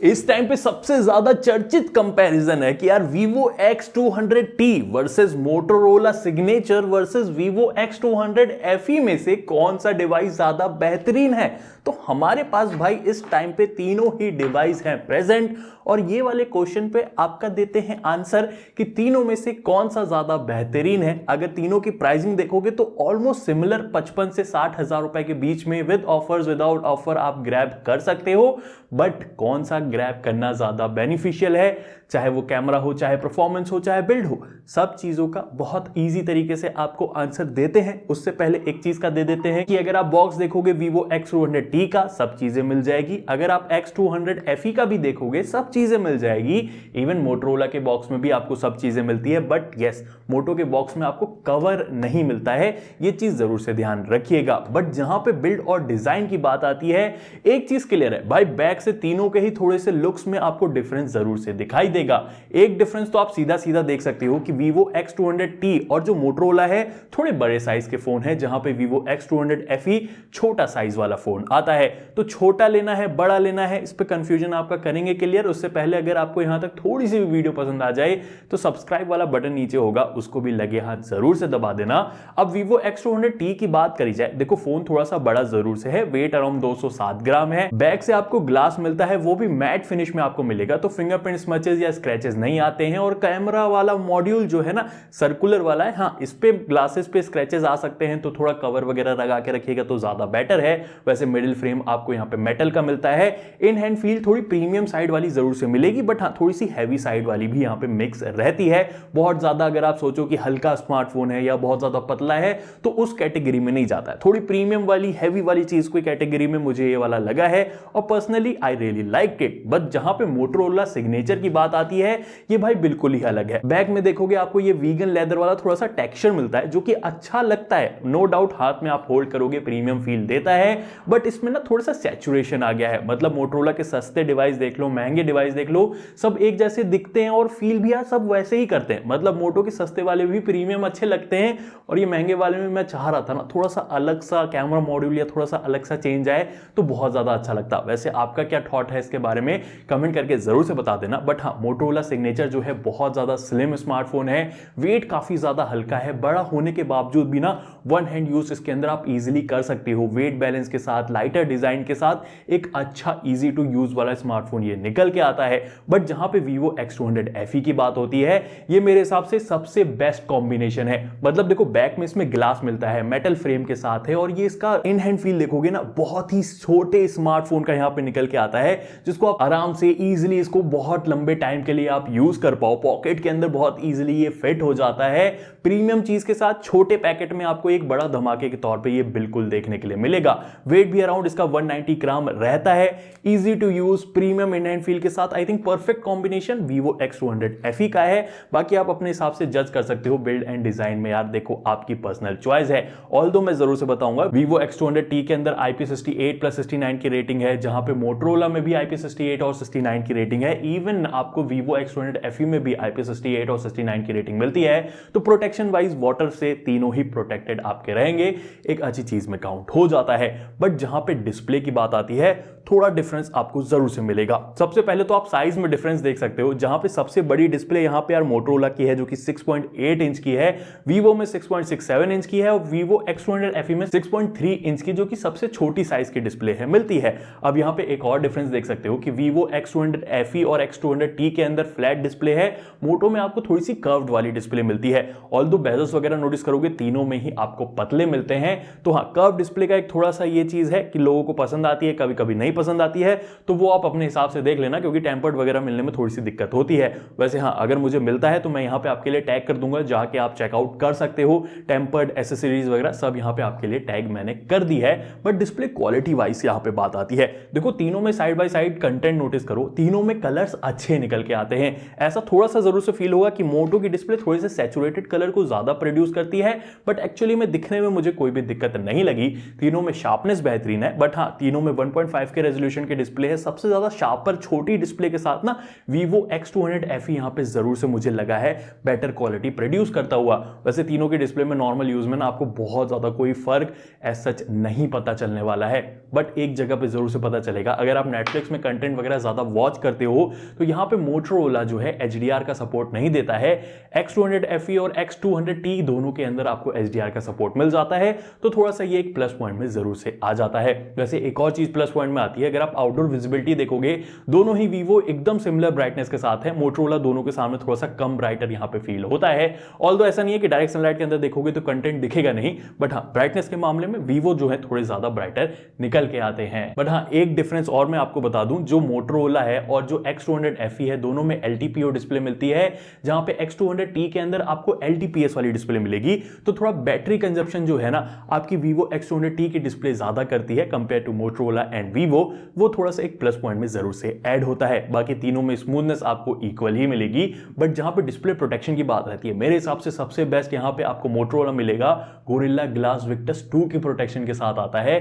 इस टाइम पे सबसे ज्यादा चर्चित कंपैरिजन है कि यार Vivo X200T versus Motorola Signature versus Vivo X200 FE में से कौन सा डिवाइस ज्यादा बेहतरीन है। तो हमारे पास भाई इस टाइम पे तीनों ही डिवाइस हैं प्रेजेंट और ये वाले क्वेश्चन पे आपका देते हैं आंसर कि तीनों में से कौन सा ज्यादा बेहतरीन है। अगर तीनों की प्राइसिंग देखोगे तो ऑलमोस्ट सिमिलर 55 से 60 हजार रुपए के बीच में विद ऑफर्स विदाउट ऑफर आप ग्रैब कर सकते हो। बट कौन सा ग्रैब करना ज्यादा बेनिफिशियल है, चाहे वो कैमरा हो, चाहे परफॉर्मेंस हो, चाहे बिल्ड हो, सब चीजों का बहुत इजी तरीके से आपको आंसर देते हैं। उससे पहले एक चीज का दे देते हैं कि अगर आप बॉक्स देखोगे Vivo X200T का सब चीजें मिल जाएगी, अगर आप X200 FE का भी देखोगे सब चीजें मिल जाएगी। इवन मोटरोला के बॉक्स में भी आपको सब चीजें मिलती है। बट यस, मोटो के बॉक्स में आपको कवर नहीं मिलता है, ये चीज जरूर से ध्यान रखिएगा। बट जहां पे बिल्ड और डिजाइन की बात आती है, एक चीज क्लियर है भाई, बैक से तीनों के ही थोड़े से लुक्स में आपको डिफरेंस जरूर से दिखाई देगा। एक डिफरेंस तो आप सीधा सीधा देख सकते हो कि Vivo X200T और जो मोटरोला है थोड़े बड़े साइज के फोन है, जहां पे Vivo X200 FE छोटा साइज वाला फोन आता है। तो छोटा लेना है बड़ा लेना है, इस पे कंफ्यूजन आपका करेंगे क्लियर। उससे पहले अगर आपको यहां तक थोड़ी सी भी वीडियो पसंद आ जाए तो सब्सक्राइब वाला बटन नीचे होगा, उसको भी लगे हाथ जरूर से दबा देना। अब Vivo X200T की बात करी जाए, देखो फोन थोड़ा सा बड़ा जरूर से है, वेट अराउंड 207 ग्राम है। बैक से आपको ग्लास मिलता है, वो भी मैट फिनिश में आपको मिलेगा, तो फिंगरप्रिंट स्मचेस या स्क्रैचेस नहीं आते हैं। और कैमरा वाला मॉड्यूल जो है ना सर्कुलर वाला है, हाँ इस पे ग्लासेस पे स्क्रैचेस आ सकते हैं, तो थोड़ा कवर वगैरह लगा के रखिएगा तो ज्यादा बेटर है। वैसे मिडिल फ्रेम आपको यहाँ पे मेटल का मिलता है। इन हैंड फील थोड़ी प्रीमियम साइड वाली जरूर से मिलेगी, बट हाँ थोड़ी सी हैवी साइड वाली भी यहाँ पे मिक्स रहती है। बहुत ज्यादा अगर आप सोचो कि हल्का स्मार्टफोन है या बहुत ज्यादा पतला है तो उस कैटेगरी में नहीं जाता है, थोड़ी प्रीमियम वाली हैवी वाली चीज कोई कैटेगरी में मुझे ये वाला लगा है और personally I really like it. But जहां पे मोटरोला सिग्नेचर की बात आती है, ये भाई बिल्कुल ही अलग है। बैक में देखोगे आपको ये वीगन लेदर वाला थोड़ा सा टेक्सचर मिलता है जो कि अच्छा लगता है, नो डाउट हाथ में आप होल्ड करोगे प्रीमियम फील देता है। बट इसमें ना थोड़ा सा सैचुरेशन आ गया है, मतलब मोटरोला के सस्ते डिवाइस देख लो, महंगे डिवाइस देख लो, सब एक जैसे दिखते हैं और फील भी यार सब वैसे ही करते हैं। मतलब मोटो के सस्ते वाले भी प्रीमियम अच्छे लगते हैं और ये महंगे वाले में मैं चाह रहा था ना थोड़ा सा अलग सा कैमरा मॉड्यूल या थोड़ा सा अलग सा चेंज आए तो बहुत ज्यादा अच्छा लगता। वैसे आपका क्या थॉट है इसके बारे में कमेंट करके जरूर से बता देना। बट हाँ, मोटरोला सिग्नेचर जो है बहुत ज्यादा स्लिम स्मार्टफोन है, वेट काफी ज्यादा हल्का है, बड़ा होने के बावजूद भी ना वन हैंड यूज इसके अंदर आप इजीली कर सकते हो। वेट बैलेंस के साथ, लाइटर डिजाइन के साथ एक अच्छा इजी टू यूज वाला स्मार्टफोन ये निकल के आता है। बट जहां पे Vivo X200 FE की बात होती है, ये मेरे हिसाब से सबसे बेस्ट कॉम्बिनेशन है। मतलब देखो बैक में इसमें ग्लास मिलता है, मेटल फ्रेम के साथ है, और ये इसका इन हैंड फील देखोगे ना बहुत ही छोटे स्मार्टफोन का यहां पे निकल के आता है, जिसको आप आराम से इजीली इसको बहुत लंबे टाइम के लिए आप यूज कर पाओ। पॉकेट के अंदर बहुत इजीली ये फिट हो जाता है। प्रीमियम चीज के साथ छोटे पैकेट में आपको एक बड़ा धमाके के तौर पे ये बिल्कुल देखने के लिए मिलेगा। वेट भी अराउंड इसका 190 ग्राम रहता है। Easy to use, premium in hand feel के साथ I think perfect combination Vivo X200 FE का है। बाकी आप अपने हिसाब से जज कर सकते हो बिल्ड एंड डिजाइन में, यार देखो आपकी पर्सनल चॉइस है। ऑल्दो मैं जरूर से बताऊंगा Vivo X200T के अंदर IP68+69 की रेटिंग है, जहां पे मोटरोला में भी IP68 और 69 की रेटिंग है। इवन आपको Vivo X200 FE में भी IP68 और 69 की रेटिंग मिलती है। तो प्रोटेक्शन वाइज वाटर से तीनों ही प्रोटेक्टेड आपके रहेंगे, एक अच्छी चीज में काउंट हो जाता है। बट जहां पे डिस्प्ले की बात आती है, थोड़ा डिफरेंस आपको जरूर से मिलेगा। सबसे पहले तो आप साइज में डिफरेंस देख सकते हो, जहां पे सबसे बड़ी डिस्प्ले यहां पे यार मोटरोला की है जो कि 6.8 इंच की है, Vivo में 6.67 इंच की है और Vivo X200 FE में 6.3 इंच की जो कि सबसे छोटी साइज की डिस्प्ले है मिलती है। अब यहां पे एक और डिफरेंस देख सकते हो कि Vivo X200 FE और X200T के अंदर फ्लैट डिस्प्ले है, मोटो में आपको थोड़ी सी कर्व्ड वाली डिस्प्ले मिलती है। ऑल्दो बेजल्स वगैरह नोटिस करोगे तीनों में ही आपको पतले मिलते हैं। तो हाँ, कर्व डिस्प्ले का एक थोड़ा सा ये चीज है कि लोगों को पसंद आती है, कभी कभी नहीं पसंद आती है, तो वो आप अपने हिसाब से देख लेना, क्योंकि टेम्पर्ड वगैरह मिलने में थोड़ी सी दिक्कत होती है। वैसे हाँ, अगर मुझे मिलता है तो मैं यहाँ पे आपके लिए टैग कर दूंगा, जाके आप चेकआउट कर सकते हो। टेम्पर्ड एसेसरीज वगैरह सब यहाँ पे आपके लिए टैग मैंने कर दी है। बट डिस्प्ले क्वालिटी वाइज यहाँ पे बात आती है, देखो तीनों में side by side content notice करो, तीनों में कलर्स अच्छे निकल के आते हैं। ऐसा थोड़ा सा जरूर से फील होगा कि मोटो की डिस्प्ले थोड़े से सैचुरेटेड कलर को ज्यादा प्रोड्यूस करती है, बट एक्चुअली में दिखने में मुझे कोई भी दिक्कत नहीं लगी। तीनों में शार्पनेस बेहतरीन है, बट हाँ तीनों में 1.5 के रेजोल्यूशन की डिस्प्ले है। सबसे ज्यादा शार्पर छोटी डिस्प्ले के साथ ना Vivo X200 FE यहां पे जरूर से मुझे लगा है बेटर क्वालिटी प्रोड्यूस करता हुआ। वैसे तीनों की डिस्प्ले में नॉर्मल यूज में ना आपको बहुत ज्यादा कोई फर्क एज सच नहीं पता चलने वाला है, बट एक जगह पे जरूर से पता चलेगा। अगर आप नेटफ्लिक्स में कंटेंट कंटेंट वगैरह ज्यादा वॉच करते हो तो यहाँ पे मोटरोला जो है HDR का सपोर्ट नहीं देता है। X200 FE और X200T दोनों के अंदर आपको HDR का सपोर्ट मिल जाता है, तो थोड़ा सा ये एक प्लस पॉइंट में जरूर से आ जाता है। वैसे एक और चीज प्लस पॉइंट में आती है, अगर आप आउटडोर विजिबिलिटी देखोगे दोनों ही वीवो एकदम सिमिलर ब्राइटनेस के साथ है, मोटरोला दोनों के सामने थोड़ा सा कम ब्राइटर यहाँ पे फील होता है। ऑल्दो ऐसा नहीं है कि डायरेक्ट सनलाइट के अंदर देखोगे तो कंटेंट दिखेगा नहीं, बट हाँ ब्राइटनेस के मामले में वीवो जो है थोड़े ज्यादा ब्राइटर निकल के आते हैं। बट हाँ एक डिफरेंस और मैं आपको बता दूं, जो मोटरोला है और जो X200 FE है दोनों में LTPO डिस्प्ले मिलती है, जहां पे X200T के अंदर आपको LTPS वाली डिस्प्ले मिलेगी, तो थोड़ा बैटरी कंजप्शन जो है ना आपकी Vivo X200T की डिस्प्ले ज्यादा करती है compare to Motorola and Vivo, वो थोड़ा सा एक प्लस पॉइंट में जरूर से ऐड होता है। बाकी तीनों में स्मूथनेस आपको इक्वल ही मिलेगी, बट जहां पे डिस्प्ले प्रोटेक्शन की बात रहती है मेरे हिसाब से सबसे बेस्ट यहां पे आपको मोटरोला मिलेगा। गोरिल्ला ग्लास विक्टस 2 की प्रोटेक्शन के साथ आता है।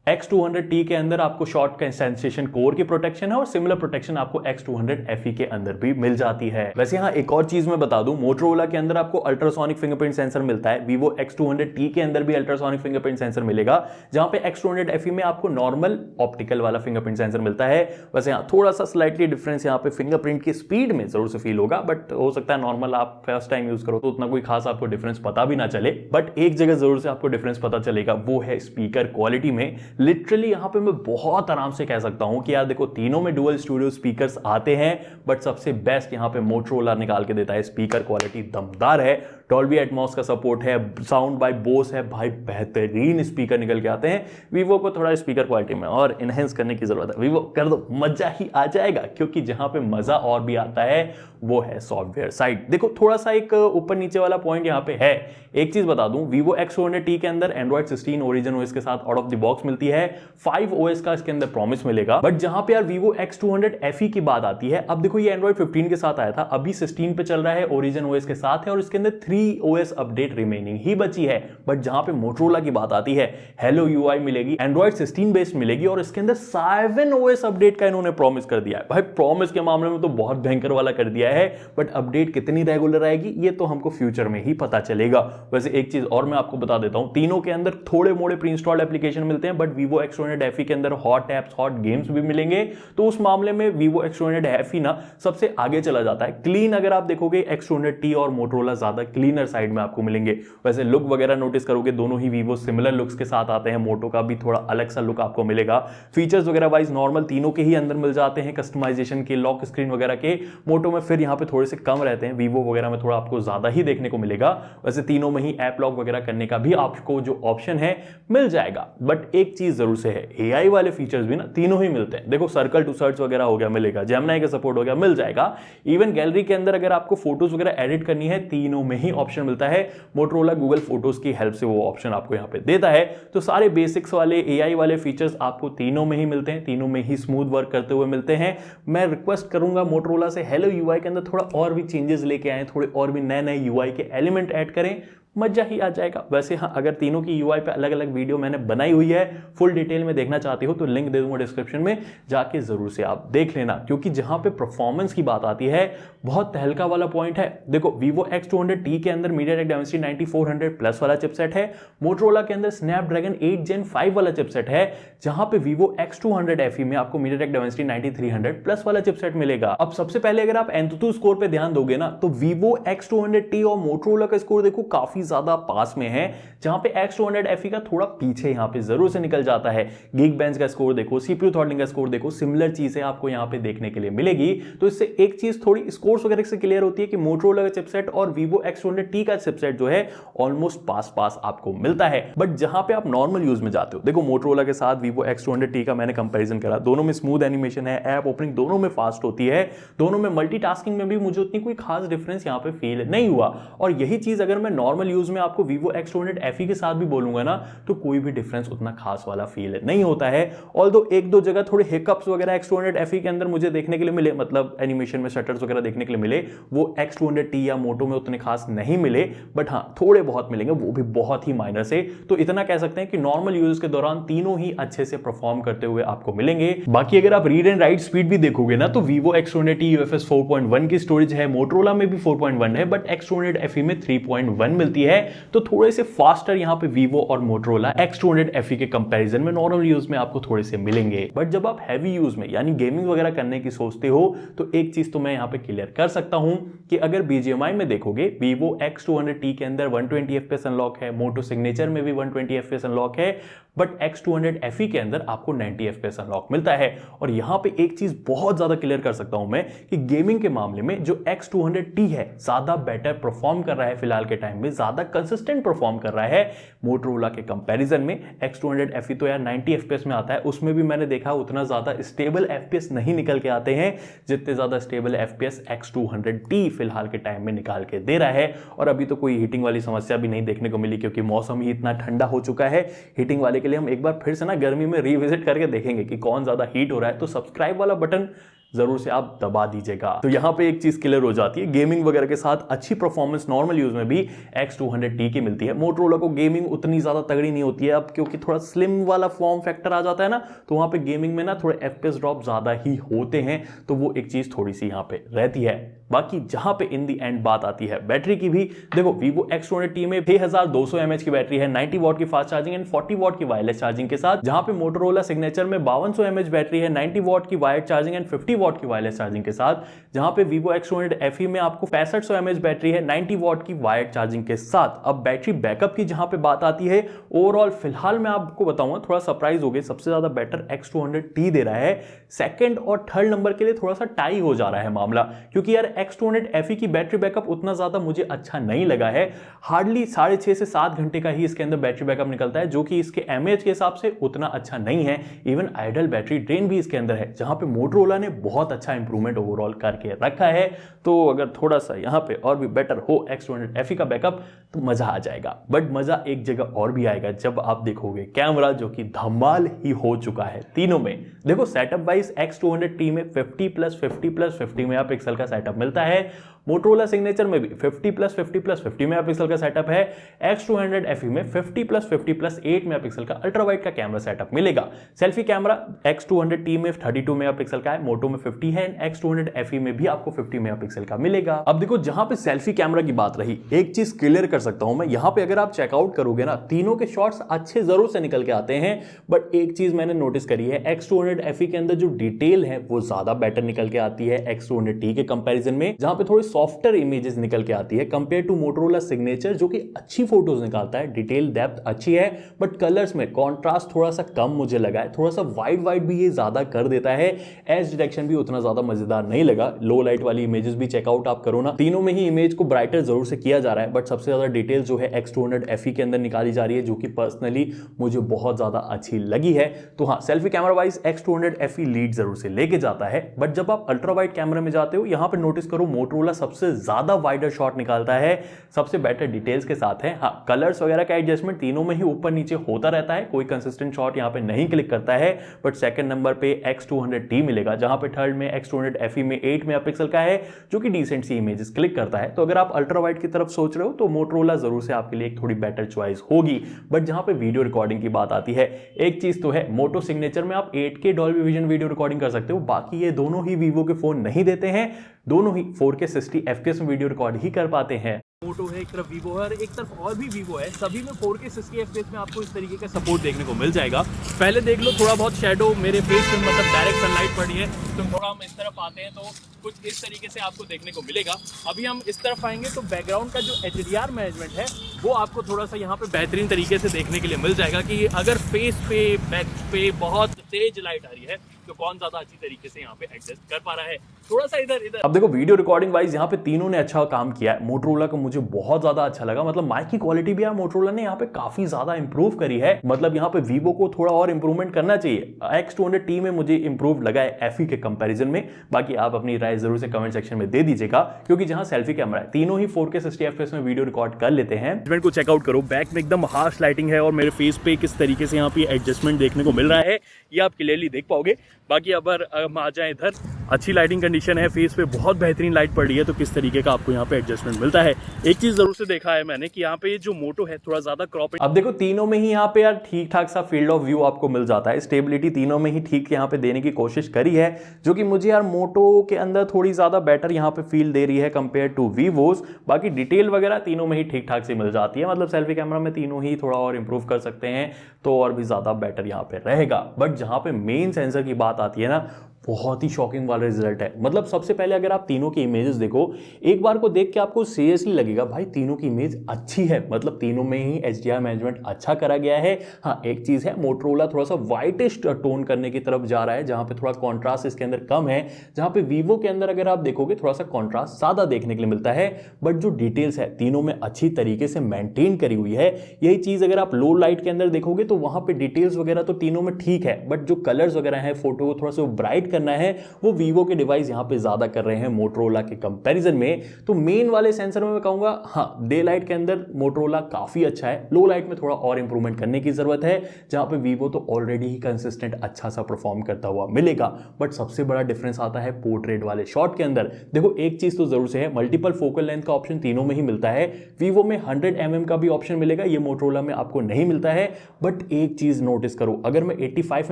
X200T के अंदर आपको शॉर्ट कंसेंट्रेशन कोर की प्रोटेक्शन है और सिमिलर प्रोटेक्शन आपको X200 FE के अंदर भी मिल जाती है। वैसे यहाँ एक और चीज मैं बता दूं, मोटरोला के अंदर आपको अल्ट्रासोनिक फिंगरप्रिंट सेंसर मिलता है, Vivo X200T के अंदर भी अल्ट्रासोनिक फिंगरप्रिंट सेंसर मिलेगा, जहां पे X200 FE में आपको नॉर्मल ऑप्टिकल वाला फिंगरप्रिंट सेंसर मिलता है। वैसे यहाँ थोड़ा सा स्लाइटली डिफरेंस यहाँ पे फिंगरप्रिंट की स्पीड में जरूर से फील होगा, बट हो सकता है नॉर्मल आप फर्स्ट टाइम यूज करो तो उतना कोई खास आपको डिफरेंस पता भी ना चले। बट एक जगह जरूर से आपको डिफरेंस पता चलेगा, वो है स्पीकर क्वालिटी में। लिटरली यहाँ पे मैं बहुत आराम से कह सकता हूं कि यार देखो तीनों में डुअल स्टूडियो स्पीकर्स आते हैं, बट सबसे बेस्ट यहां पे मोटरोला निकाल के देता है। स्पीकर क्वालिटी दमदार है, डॉल्बी एटमॉस का सपोर्ट है, साउंड बाय बोस है, भाई बेहतरीन स्पीकर निकल के आते हैं। वीवो को थोड़ा स्पीकर क्वालिटी में और इनहेंस करने की जरूरत है, वीवो कर दो मजा ही आ जाएगा, क्योंकि जहां पे मजा और भी आता है वो है सॉफ्टवेयर साइड। देखो थोड़ा सा एक ऊपर नीचे वाला पॉइंट यहाँ पे है। एक चीज बता दूं, Vivo X200T के अंदर Android 16 Origin OS के साथ आउट ऑफ द बॉक्स मिलती है, 5 OS का इसके अंदर प्रॉमिस मिलेगा। बट जहां पे यार Vivo X200 FE की बात आती है, अब देखो ये Android 15 के साथ आया था, अभी 16 पे चल रहा है, Origin OS के साथ है और इसके अंदर 3 OS अपडेट रिमेनिंग ही बची है। बट जहां पे मोटरोला की बात आती है, Hello UI मिलेगी, Android 16 बेस्ड मिलेगी और इसके अंदर 7 OS अपडेट का इन्होंने प्रॉमिस कर दिया है। भाई प्रॉमिस के मामले में तो बहुत भयंकर वाला कर दिया है, बट अपडेट कितनी रेगुलर आएगी ये तो हमको फ्यूचर में ही पता चलेगा। वैसे एक चीज और मैं आपको बता देता हूं, तीनों के अंदर थोड़े मोड़े प्री इंस्टॉल्ड एप्लीकेशन मिलते हैं, बट Vivo X200 FE के अंदर हॉट एप्स हॉट गेम्स भी मिलेंगे, तो उस मामले में Vivo X200 FE ना सबसे आगे चला जाता है। क्लीन अगर आप देखोगे X200T और मोटरोला ज्यादा क्लीनर साइड में आपको मिलेंगे। वैसे लुक वगैरह नोटिस करोगे दोनों ही Vivo सिमिलर लुक्स के साथ आते हैं, मोटो का भी थोड़ा अलग सा लुक आपको मिलेगा। फीचर्स वगैरह वाइज नॉर्मल तीनों के ही अंदर मिल जाते हैं, कस्टमाइजेशन के, लॉक स्क्रीन वगैरह के। मोटो में फिर यहाँ पे थोड़े से कम रहते हैं, Vivo वगैरह में थोड़ा आपको ज्यादा ही देखने को मिलेगा। वैसे तीनों में ही ऐप लॉक वगैरह करने का भी आपको जो ऑप्शन है मिल जाएगा। बट एक चीज जरूर से है, AI वाले फीचर्स भी ना तीनों ही मिलते हैं। देखो सर्कल टू सर्च वगैरह हो गया मिलेगा, जेमिनी का सपोर्ट हो गया मिल जाएगा। इवन गैलरी के अंदर अगर आपको फोटोज वगैरह एडिट करनी है, तीनों में ही ऑप्शन मिलता है। मोटरोला गूगल फोटोज की हेल्प से वो ऑप्शन आपको यहाँ पे देता है। तो सारे बेसिक्स वाले AI वाले फीचर्स आपको तीनों में ही मिलते हैं, तीनों में ही स्मूथ वर्क करते हुए मिलते हैं। मैं रिक्वेस्ट करूंगा मोटरोला से हेलो UI के अंदर थोड़ा और भी चेंजेस लेके आए, थोड़े और भी नए नए UI के एलिमेंट ऐड करें, मजा ही आ जाएगा। वैसे हाँ, अगर तीनों की UI पे अलग अलग वीडियो मैंने बनाई हुई है, फुल डिटेल में देखना चाहते हो तो लिंक दे दूंगा डिस्क्रिप्शन में, जाके जरूर से आप देख लेना। क्योंकि जहां पे परफॉर्मेंस की बात आती है बहुत तहलका वाला पॉइंट है। देखो Vivo X200T के अंदर MediaTek Dimensity 9400 प्लस वाला चिपसेट है, मोटरोला के अंदर Snapdragon 8 Gen 5 वाला चिपसेट है, जहां पे Vivo X200 FE में आपको MediaTek Dimensity 9300 प्लस वाला चिपसेट मिलेगा। अब सबसे पहले अगर आप Antutu स्कोर पे ध्यान दोगे ना, तो Vivo X200T और मोटरोला का स्कोर देखो काफी ज्यादा पास में है, जहां पे X200 FE का थोड़ा पीछे यहां पे जरूर से निकल जाता है। Geekbench का स्कोर देखो, CPU थ्रॉटलिंग का स्कोर देखो, सिमिलर चीजें आपको यहां पे देखने के लिए मिलेगी। तो इससे एक चीज थोड़ी स्कोर्स वगैरह से क्लियर होती है कि मोटरोला का चिपसेट और Vivo X200T का चिपसेट जो है ऑलमोस्ट पास पास आपको मिलता है। बट जहां पे आप नॉर्मल यूज में जाते हो, देखो मोटरोला के साथ Vivo X200T का मैंने कंपैरिजन करा, दोनों में स्मूथ एनिमेशन है, ऐप ओपनिंग दोनों में फास्ट होती है, दोनों में मल्टीटास्किंग में भी मुझे उतनी कोई खास डिफरेंस यहां पे फील नहीं हुआ। और यही चीज अगर मैं नॉर्मल यूज में आपको Vivo X200 FE के साथ भी बोलूंगा ना, तो कोई भी डिफरेंस उतना खास वाला फील नहीं होता है। ऑल्दो एक दो जगह थोड़े हिकअप्स वगैरह X200 FE के अंदर मुझे देखने के लिए मिले, मतलब एनिमेशन में शटर्स वगैरह देखने के लिए मिले, वो X200T या मोटो में उतने खास नहीं मिले। बट हाँ थोड़े बहुत मिलेंगे, वो भी बहुत ही माइनर से। तो इतना कह सकते हैं कि नॉर्मल यूज के दौरान तीनों ही अच्छे से परफॉर्म करते हुए आपको मिलेंगे। बाकी अगर आप रीड एंड राइट स्पीड भी देखोगे ना, तो Vivo X200T UFS 4.1 की स्टोरेज है, मोटरोला में भी 4.1 है, बट X200 FE में 3.1 मिलती रहती है, तो थोड़े से फास्टर यहाँ पे Vivo और Motorola X200 FE के कंपैरिजन में नॉर्मल यूज में आपको थोड़े से मिलेंगे। बट जब आप हैवी यूज में यानी गेमिंग वगैरह करने की सोचते हो तो एक चीज तो मैं यहाँ पे क्लियर कर सकता हूं कि अगर BGMI में देखोगे Vivo X200T के अंदर 120 FPS अनलॉक है, मोटो सिग्नेचर में भी 120 FPS अनलॉक है, बट X200 FE के अंदर आपको 90 FPS अनलॉक मिलता है। और यहां पे एक चीज बहुत ज्यादा क्लियर कर सकता हूं मैं कि गेमिंग के मामले में जो X200T है ज्यादा बेटर परफॉर्म कर रहा है, फिलहाल के टाइम में ज्यादा कंसिस्टेंट परफॉर्म कर रहा है मोटोरोला के कंपैरिजन में। X200 FE तो यार 90 FPS में आता है, उसमें भी मैंने देखा उतना ज्यादा स्टेबल FPS नहीं निकल के आते हैं जितने ज्यादा स्टेबल FPS X200T फिलहाल के टाइम में निकाल के दे रहा है। और अभी तो कोई हीटिंग वाली समस्या भी नहीं देखने को मिली क्योंकि मौसम ही इतना ठंडा हो चुका है। हीटिंग वाले के लिए हम एक बार फिर से ना गर्मी में रिविजिट करके देखेंगे कि कौन ज्यादा हीट हो रहा है, तो सब्सक्राइब वाला बटन जरूर से आप दबा दीजिएगा। तो यहां पे एक चीज क्लियर हो जाती है, गेमिंग वगैरह के साथ अच्छी परफॉर्मेंस नॉर्मल यूज में भी X200T की मिलती है। मोटोरोला को गेमिंग उतनी ज्यादा तगड़ी नहीं होती है अब, क्योंकि थोड़ा स्लिम वाला फॉर्म फैक्टर आ जाता है ना, तो वहां पे गेमिंग में ना थोड़े FPS ड्रॉप ज्यादा ही होते हैं, तो वो एक चीज थोड़ी सी यहां पे रहती है। बाकी जहां पे इन दी एंड बात आती है बैटरी की भी, देखो Vivo X200T में 6200 mAh की बैटरी है, 90 वॉट की फास्ट चार्जिंग एंड 40 वॉट की वायरलेस चार्जिंग के साथ, जहां पे मोटोरोला सिग्नेचर में 5200 mAh बैटरी है, 90 वॉट की वायर्ड चार्जिंग एंड 50 वॉट की वायरलेस चार्जिंग के साथ, जहां पे Vivo X200 FE में आपको 6500 mAh बैटरी है, 90 वॉट की वायर्ड चार्जिंग के साथ। अब बैटरी बैकअप की जहां पे बात आती है, ओवरऑल फिलहाल मैं आपको बताऊंगा, थोड़ा सरप्राइज हो गए, सबसे ज्यादा बेटर X200T दे रहा है। सेकंड और थर्ड नंबर के लिए थोड़ा सा टाई हो जा रहा है मामला, क्योंकि यार X200 FE की बैटरी बैकअप उतना ज्यादा मुझे अच्छा नहीं लगा है। हार्डली 6.5 से 7 घंटे का ही इसके अंदर बैटरी बैकअप निकलता है, जो कि इसके mAh के हिसाब से उतना अच्छा नहीं है। इवन आइडल बैटरी ड्रेन भी इसके अंदर है, जहां पे मोटोरोला ने बहुत अच्छा इंप्रूवमेंट ओवरऑल करके रखा है। तो अगर थोड़ा सा यहां पे और भी बेटर हो X200 FE का बैकअप तो मजा आ जाएगा। बट मजा एक जगह और भी आएगा जब आप देखोगे कैमरा, जो कि धमाल ही हो चुका है तीनों में। देखो सेटअप वाइज X200T में 50+50+50 मेगापिक्सल का सेटअप मिलता है, मोटोरोला सिग्नेचर में भी 50+50+50 मेगापिक्सल का सेटअप है, X200 FE में 50+50+8 मेगापिक्सल का अल्ट्रा वाइड का कैमरा सेटअप मिलेगा। सेल्फी कैमरा X200T में 32 मेगापिक्सल का है, मोटो में 50 है, X200 FE में भी आपको 50 मेगापिक्सल का मिलेगा। अब देखो जहां पे सेल्फी कैमरा की बात रही, एक चीज क्लियर कर सकता हूं मैं, यहां पे अगर आप चेकआउट करोगे ना, तीनों के शॉट्स अच्छे जरूर से निकल के आते हैं, बट एक चीज मैंने नोटिस करी है, X200 FE के अंदर जो डिटेल है वो ज्यादा बेटर निकल के आती है X200T के कंपैरिजन में, जहां पे थोड़ी सॉफ्टर इमेजेस निकल के आती है कंपेयर टू मोटोरोला सिग्नेचर, जो कि अच्छी फोटोज निकालता है, डिटेल डेप्थ अच्छी है, बट कलर्स में कॉन्ट्रास्ट थोड़ा सा कम मुझे लगा है, थोड़ा सा वाइट भी ये ज्यादा कर देता है। एज डिटेक्शन भी उतना ज्यादा मजेदार नहीं लगा। लो लाइट वाली इमेजेस भी चेकआउट आप करो ना, तीनों में ही इमेज को ब्राइटर जरूर से किया जा रहा है, बट सबसे ज्यादा डिटेल जो है X200 FE के अंदर निकाली जा रही है, जो कि पर्सनली मुझे बहुत ज्यादा अच्छी लगी है। तो हाँ, selfie camera wise X200 FE lead जरूर से लेके जाता है। बट जब आप अल्ट्रा वाइड कैमरा में जाते हो, यहां पे नोटिस करो मोटोरोला सबसे ज्यादा वाइडर शॉट निकालता है, सबसे बेटर डिटेल्स के साथ है। हाँ, कलर्स वगैरह का एडजस्टमेंट तीनों में ही ऊपर नीचे होता रहता है, कोई कंसिस्टेंट शॉट यहां पे नहीं क्लिक करता है। बट सेकंड नंबर पे X200T मिलेगा, जहां पे थर्ड में X200 FE में 8 मेगापिक्सल का है, जो कि डिसेंट सी इमेजेस क्लिक करता है। तो अगर आप अल्ट्रा वाइड की तरफ सोच रहे हो तो मोटोरोला जरूर से आपके लिए एक थोड़ी बेटर चॉइस होगी। बट जहां पे वीडियो रिकॉर्डिंग की बात आती है, एक चीज तो है, मोटो सिग्नेचर में आप 8K Dolby vision video recording कर सकते हो, बाकी ये दोनों ही वीवो के फोन नहीं देते हैं। दोनों ही 4K 60 FPS में वीडियो रिकॉर्ड ही कर पाते हैं। मोटो है एक तरफ, वीवो है और एक तरफ और भी वीवो है, सभी में 4K 60 FPS में आपको इस तरीके का सपोर्ट देखने को मिल जाएगा। पहले देख लो, थोड़ा बहुत शैडो मेरे फेस पे मतलब डायरेक्ट सनलाइट पड़ी है, तो थोड़ा हम इस तरफ आते हैं तो कुछ इस तरीके से आपको देखने को मिलेगा। अभी हम इस तरफ आएंगे तो बैकग्राउंड का जो HDR मैनेजमेंट है वो आपको थोड़ा सा यहाँ पे बेहतरीन तरीके से देखने के लिए मिल जाएगा कि अगर फेस पे बैक पे बहुत तेज लाइट आ रही है तो कौन ज्यादा अच्छी तरीके से यहाँ पे एडजस्ट कर पा रहा है। थोड़ा सा इधर अब देखो, वीडियो रिकॉर्डिंग वाइज यहाँ पे तीनों ने अच्छा काम किया है। मोटोरोला का मुझे बहुत ज्यादा अच्छा लगा, मतलब माइक की क्वालिटी भी मोटोरोला ने यहाँ पे काफी ज्यादा इंप्रूव करी है। मतलब यहाँ पे वीवो को थोड़ा और इंप्रूवमेंट करना चाहिए। X200T में मुझे इंप्रूव लगा है FE के कंपैरिजन में। बाकी आप अपनी राय जरूर से कमेंट सेक्शन में दे दीजिएगा, क्योंकि जहां सेल्फी कैमरा है तीनों ही 4K 60 FPS में वीडियो रिकॉर्ड कर लेते हैं। एडजस्टमेंट को चेकआउट करो, बैक में एकदम हार्श लाइटिंग है और मेरे फेस पे किस तरीके से यहाँ पे एडजस्टमेंट देखने को मिल रहा है ये आप क्लियरली देख पाओगे। बाकी अगर हम आ जाए इधर, अच्छी लाइटिंग कंडीशन है, फेस पे बहुत बेहतरीन लाइट पड़ रही है, तो किस तरीके का आपको यहाँ पे एडजस्टमेंट मिलता है। एक चीज़ ज़रूर से देखा है मैंने कि यहाँ पे जो मोटो है थोड़ा ज़्यादा क्रॉप। अब देखो तीनों में ही यहाँ पे यार ठीक ठाक सा फील्ड ऑफ व्यू आपको मिल जाता है, स्टेबिलिटी तीनों में ही ठीक यहाँ पे देने की कोशिश करी है, जो कि मुझे यार मोटो के अंदर थोड़ी ज़्यादा बेटर यहाँ पे फील दे रही है कंपेयर टू वीवोस। बाकी डिटेल वगैरह तीनों में ही ठीक ठाक से मिल जाती है, मतलब सेल्फी कैमरा में तीनों ही थोड़ा और इंप्रूव कर सकते हैं तो और भी ज़्यादा बेटर यहाँ पे रहेगा। बट जहाँ पे मेन सेंसर की बात आती है ना, बहुत ही शॉकिंग वाला रिजल्ट है। मतलब सबसे पहले अगर आप तीनों की इमेजेस देखो, एक बार को देख के आपको सीरियसली लगेगा भाई तीनों की इमेज अच्छी है, मतलब तीनों में ही HDR मैनेजमेंट अच्छा करा गया है। हाँ एक चीज है, मोटरोला थोड़ा सा वाइटिश टोन करने की तरफ जा रहा है, जहां पे थोड़ा कॉन्ट्रास्ट इसके अंदर कम है, जहां पे वीवो के अंदर अगर आप देखोगे थोड़ा सा कॉन्ट्रास्ट ज्यादा देखने के लिए मिलता है। बट जो डिटेल्स है तीनों में अच्छी तरीके से मेंटेन करी हुई है। यही चीज अगर आप लो लाइट के अंदर देखोगे तो वहां पे डिटेल्स वगैरह तो तीनों में ठीक है, बट जो कलर्स वगैरह है, फोटो को थोड़ा सा ब्राइट करना है, वो वीवो के डिवाइस यहां पे ज्यादा कर रहे हैं मोटरोला के कंपैरिजन में। तो मेन वाले सेंसर में मैं कहूंगा हाँ डे लाइट के अंदर मोटरोला काफी अच्छा है, लो लाइट में थोड़ा और इंप्रूवमेंट करने की जरूरत है, जहां पे वीवो तो ऑलरेडी ही कंसिस्टेंट अच्छा सा परफॉर्म करता हुआ मिलेगा। बट सबसे बड़ा डिफरेंस आता है पोर्ट्रेट वाले शॉट के अंदर। देखो एक चीज तो जरूर से है, मल्टीपल फोकल लेंथ का ऑप्शन तीनों में ही मिलता है। वीवो में 100 mm का भी ऑप्शन मिलेगा, ये मोटरोला में आपको नहीं मिलता है। बट एक चीज नोटिस करो, अगर मैं 85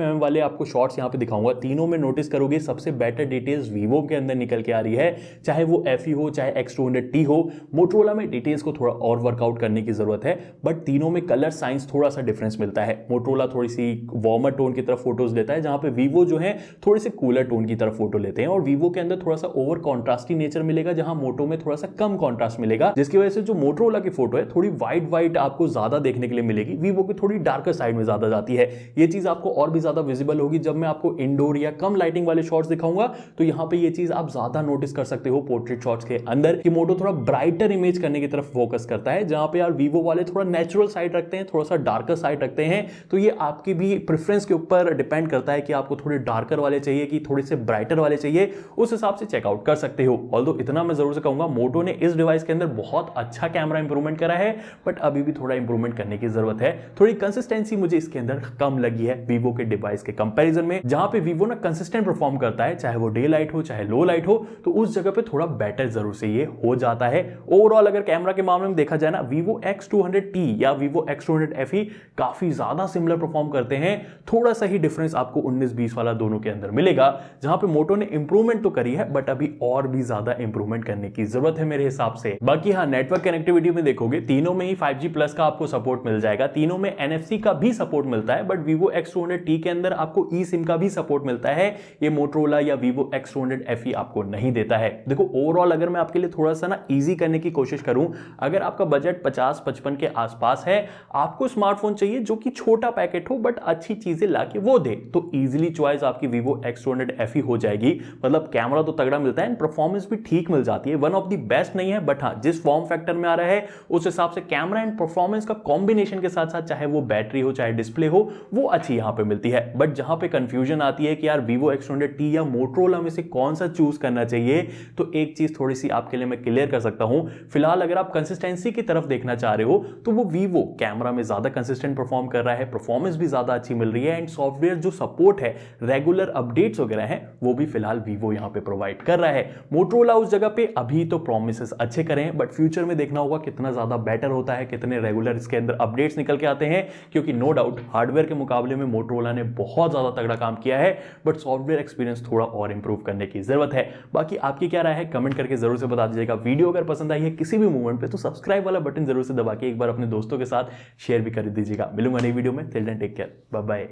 mm वाले आपको शॉट्स यहां पे दिखाऊंगा, तीनों में नोटिस करोगे सबसे बेटर डिटेल्स वीवो के अंदर निकल के आ रही है, चाहे वो FE हो चाहे X200T हो। मोटरोला में डिटेल्स को थोड़ा और वर्कआउट करने की जरूरत है, बट तीनों में कलर साइंस थोड़ा सा डिफरेंस मिलता है। मोटरोला थोड़ी सी वार्मर टोन की तरफ फोटोज लेता है, जहां पे वीवो जो है थोड़े से कूलर टोन की तरफ फोटो लेते हैं, और वीवो के अंदर थोड़ा सा ओवर कॉन्ट्रास्टी नेचर मिलेगा, जहां मोटो में थोड़ा सा कम कॉन्ट्रास्ट मिलेगा, जिसकी वजह से जो मोटरोला की फोटो है थोड़ी व्हाइट आपको ज्यादा देखने के लिए मिलेगी, वीवो की थोड़ी डार्कर साइड में ज्यादा जाती है। ये चीज आपको और भी ज्यादा विजिबल होगी जब मैं आपको इंडोर या कम लाइटिंग वाले शॉट्स दिखाऊंगा, तो यहां पे ये चीज आप ज्यादा नोटिस कर सकते हो पोर्ट्रेट शॉट्स के अंदर कि मोटो थोड़ा ब्राइटर इमेज करने की तरफ फोकस करता है, जहां पे यार वीवो वाले थोड़ा नेचुरल साइड रखते हैं, थोड़ा सा डार्कर साइड रखते हैं। तो ये आपकी भी प्रेफरेंस के ऊपर डिपेंड करता है कि आपको थोड़े डार्कर वाले चाहिए कि थोड़े से ब्राइटर वाले चाहिए, उस हिसाब से चेकआउट कर सकते हो। ऑल्दो इतना मैं जरूर से कहूंगा, मोटो ने इस डिवाइस के अंदर बहुत अच्छा कैमरा इंप्रूवमेंट करा है, बट अभी भी थोड़ा इंप्रूवमेंट करने की जरूरत है। थोड़ी कंसिस्टेंसी मुझे इसके अंदर कम लगी है वीवो के डिवाइस के कंपैरिजन में, जहां पे वीवो ना कंसिस्टेंट परफॉर्म करता है, चाहे वो डे लाइट हो चाहे लो लाइट हो, तो उस जगह पे थोड़ा बेटर जरूर से ये हो जाता है। ओवरऑल अगर कैमरा के मामले में देखा जाए ना, वीवो X200T या वीवो X200 FE काफी ज्यादा सिमिलर परफॉर्म करते हैं। थोड़ा सा ही डिफरेंस आपको 19-20 वाला दोनों के अंदर मिलेगा, जहां पे मोटो ने इंप्रूवमेंट तो करी है, बट अभी और भी ज्यादा इंप्रूवमेंट करने की जरूरत है मेरे हिसाब से। बाकी हाँ नेटवर्क कनेक्टिविटी में देखोगे तीनों में ही 5G प्लस का आपको सपोर्ट मिल जाएगा, तीनों में NFC का भी सपोर्ट मिलता है, बट वीवो X200T के अंदर आपको eSIM का भी सपोर्ट मिलता है, ये मोटरोला या वीवो X200 FE आपको नहीं देता है। देखो ओवरऑल अगर मैं आपके लिए थोड़ा सा ना इजी करने की कोशिश करूं, अगर आपका बजट 50-55 के आसपास है, आपको स्मार्टफोन चाहिए जो कि छोटा पैकेट हो बट अच्छी चीजें लाके वो दे, तो इजीली चॉइस आपकी वीवो X200 FE हो जाएगी। मतलब कैमरा तो तगड़ा मिलता है एंड परफॉर्मेंस भी ठीक मिल जाती है, वन ऑफ द बेस्ट नहीं है, बट हाँ जिस फॉर्म फैक्टर में आ रहा है उस हिसाब से कैमरा एंड परफॉर्मेंस का कॉम्बिनेशन के साथ साथ चाहे वो बैटरी हो चाहे डिस्प्ले हो, वो अच्छी यहां पे मिलती है। बट जहां पे कंफ्यूजन आती है कि यार वीवो X200T या मोटरोला में से कौन सा चूज करना चाहिए, तो एक चीज थोड़ी सी आपके लिए मैं क्लियर कर सकता हूं। फिलहाल अगर आप कंसिस्टेंसी की तरफ देखना चाह रहे हो तो वो वीवो कैमरा में ज्यादा कंसिस्टेंट परफॉर्म कर रहा है, परफॉर्मेंस भी ज्यादा अच्छी मिल रही है, एंड सॉफ्टवेयर जो सपोर्ट है, रेगुलर अपडेट्स वगैरह हैं, वो भी फिलहाल वीवो यहां पे प्रोवाइड कर रहा है। मोटरोला उस जगह पे अभी तो प्रॉमिसेस अच्छे करे हैं, बट फ्यूचर में देखना होगा कितना ज्यादा बेटर होता है, कितने रेगुलर इसके अंदर अपडेट्स निकल के आते हैं, क्योंकि नो डाउट हार्डवेयर के मुकाबले में मोटरोला ने बहुत ज्यादा तगड़ा काम किया है, बट सॉफ्टवेयर एक्सपीरियंस थोड़ा और इंप्रूव करने की जरूरत है। बाकी आपकी क्या राय है कमेंट करके जरूर से बता दीजिएगा। वीडियो अगर पसंद आई है किसी भी मूवमेंट पे तो सब्सक्राइब वाला बटन जरूर से दबा के एक बार अपने दोस्तों के साथ शेयर भी कर दीजिएगा। मिलूंगा नई वीडियो में, till then take care, bye bye.